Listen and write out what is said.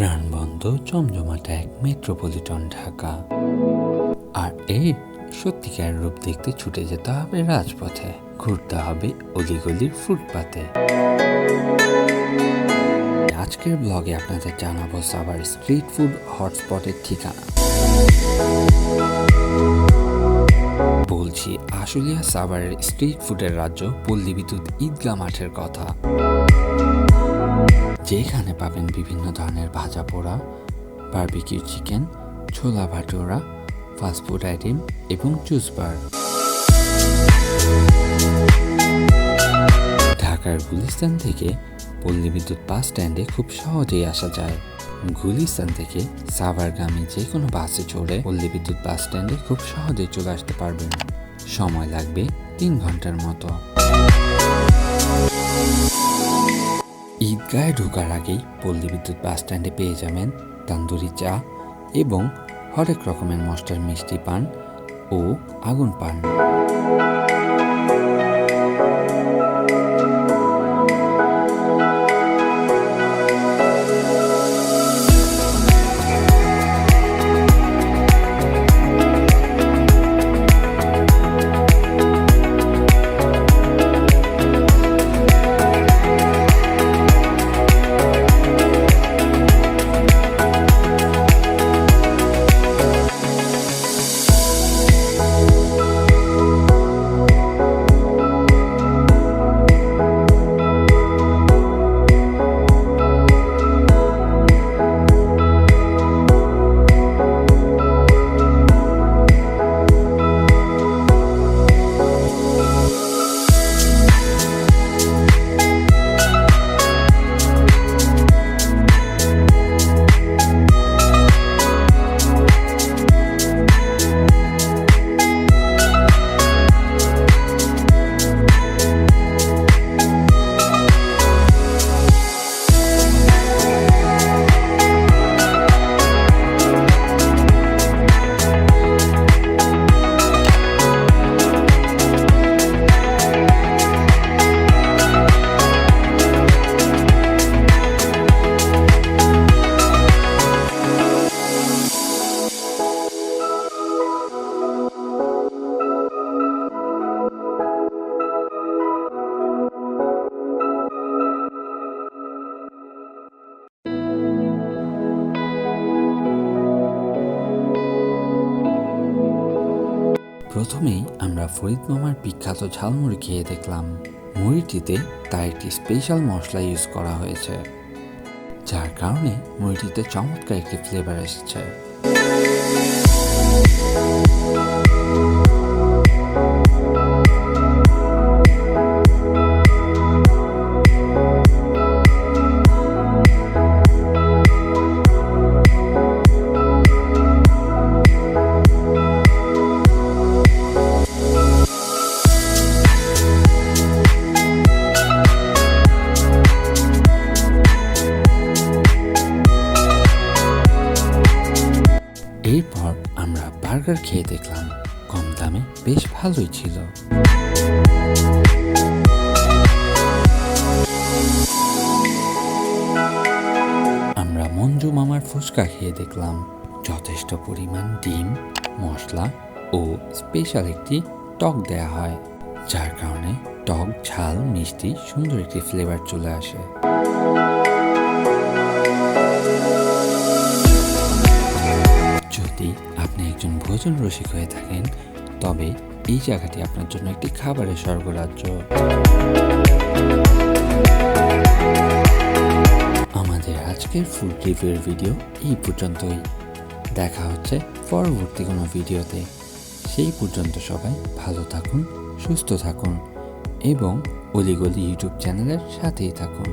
প্রাণবন্ত জমজমাট এক মেট্রোপলিটন ঢাকা। আর এর সত্যিকার রূপ দেখতে ছুটে যেতে হবে রাজপথে, ঘুরতে হবে অলিগলির ফুটপাতে। আজকের ব্লগে আপনাদের জানাবো সাভার স্ট্রিট ফুড হটস্পটের ঠিকানা। বলছি আশুলিয়া সাভারের স্ট্রিট ফুডের রাজ্য পল্লীবিদ্যুৎ ঈদগাহ মাঠের কথা, যেখানে পাবেন বিভিন্ন ধরনের ভাজা পোড়া, বারবিকিউ চিকেন, ছোলা ভাটোরা, ফাস্টফুড আইটেম এবং জুস বার। ঢাকার গুলিস্তান থেকে পল্লীবিদ্যুৎ বাস স্ট্যান্ডে খুব সহজেই আসা যায়। গুলিস্তান থেকে সাভারগামী যে কোনো বাসে চড়ে পল্লীবিদ্যুৎ বাস স্ট্যান্ডে খুব সহজেই চলে আসতে পারবেন। সময় লাগবে 3 ঘন্টার মতো। ঈদগাহে ঢোকার আগেই পল্লীবিদ্যুৎ বাস স্ট্যান্ডে পেয়ে যাবেন তান্দুরি চা এবং হরেক রকমের মশলার মিষ্টি পান ও আগুন পান। প্রথমেই আমরা ফরিদ মামার বিখ্যাত ঝালমুড়ি খেয়ে দেখলাম। মুড়িটিতে তার একটি স্পেশাল মশলা ইউজ করা হয়েছে, যার কারণে মুড়িটিতে চমৎকার একটি ফ্লেভার এসেছে। এরপর আমরা বার্গার খেয়ে দেখলাম, কম দামে বেশ ভালোই ছিল। আমরা মঞ্জু মামার ফুচকা খেয়ে দেখলাম, যথেষ্ট পরিমাণ ডিম, মশলা ও স্পেশাল একটি টক দেয়া হয়, যার কারণে টক, ঝাল, মিষ্টি সুন্দর একটি ফ্লেভার চলে আসে। যদি আপনি একজন ভোজন রসিক হয়ে থাকেন, তবে এই জায়গাটি আপনার জন্য একটি খাবারের স্বর্গরাজ্য। আমাদের আজকের ফুড রিভিউর ভিডিও এই পর্যন্তই। দেখা হচ্ছে পরবর্তী কোনো ভিডিওতে। সেই পর্যন্ত সবাই ভালো থাকুন, সুস্থ থাকুন এবং অলিগলি ইউটিউব চ্যানেলের সাথেই থাকুন।